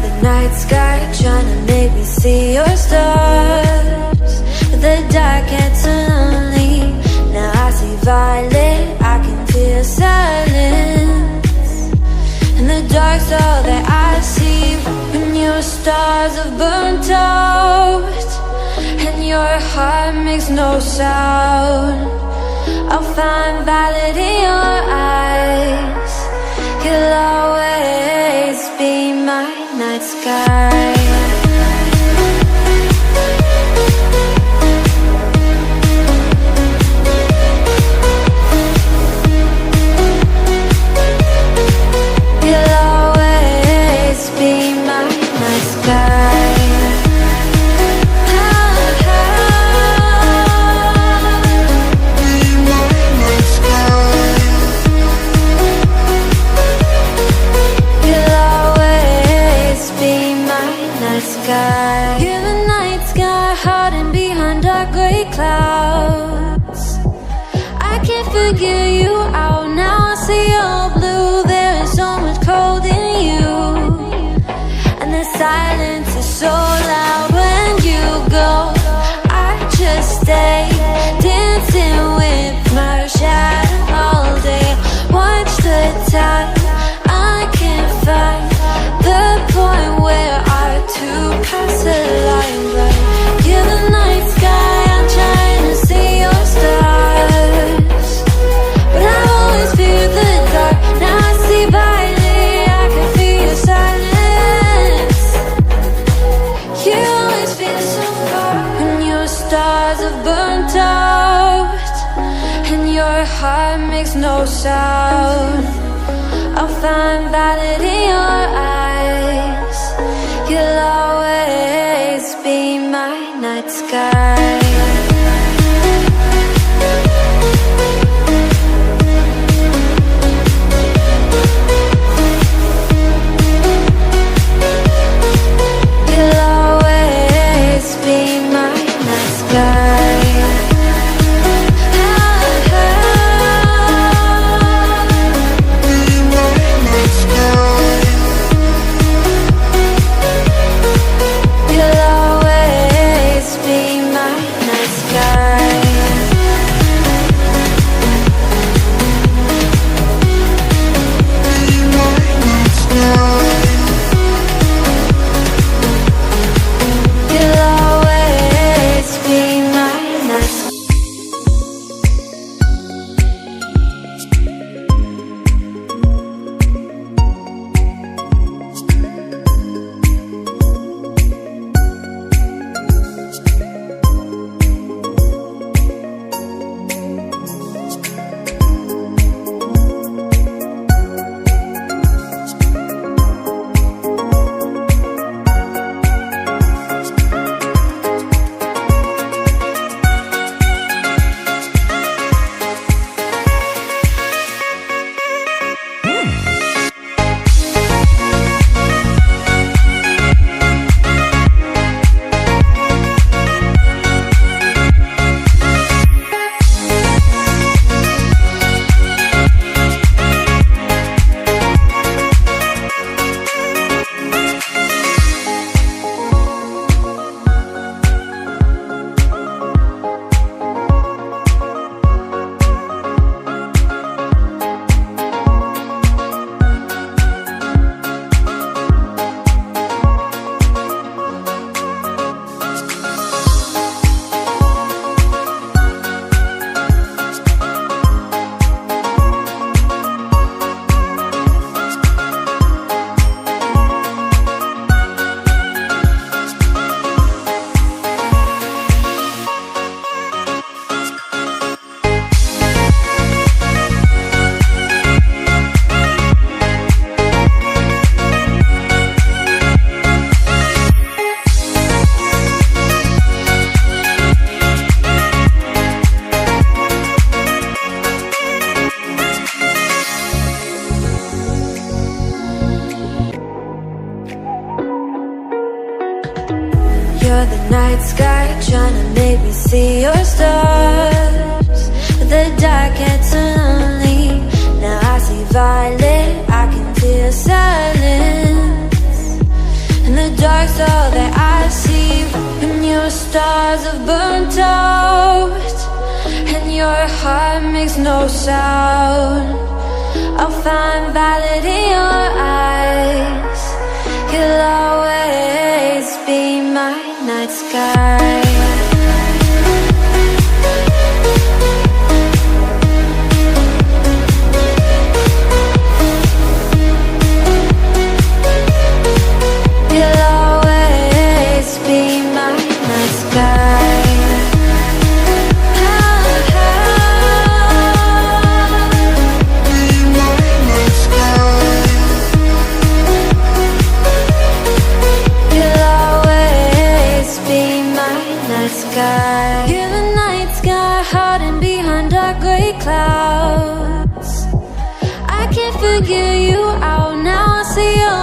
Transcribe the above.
the night sky, trying to make me see your stars. But the dark gets lonely. Now I see violet, I can feel silence. And the dark's all that I see. When your stars have burnt out and your heart makes no sound, I'll find violet in your eyes. You'll always be my night sky. You'll always be my night sky. You're the night sky, hiding behind dark gray clouds. I can't figure you out now. I see your blue. There is so much cold in you, and the silence is so loud when you go. I just stay dancing with my shadow all day. Watch the time. I can't find the point where to pass the line, but you're the night sky. I'm trying to see your stars, but I always fear the dark. Now I see violet, I can feel your silence. You always feel so far. When your stars have burnt out and your heart makes no sound, I'll find violet in your eyes. You'll always be my night sky. You'll always be my night sky. You're the night sky, trying to make me see your stars. But the dark gets lonely. Now I see violet, I can feel silence. burnt out, and your heart makes no sound. I'll find violet in your eyes. You'll always be my night sky. You'll always be my night sky. You're the night sky hiding behind dark gray clouds. I can't figure you out now. I see your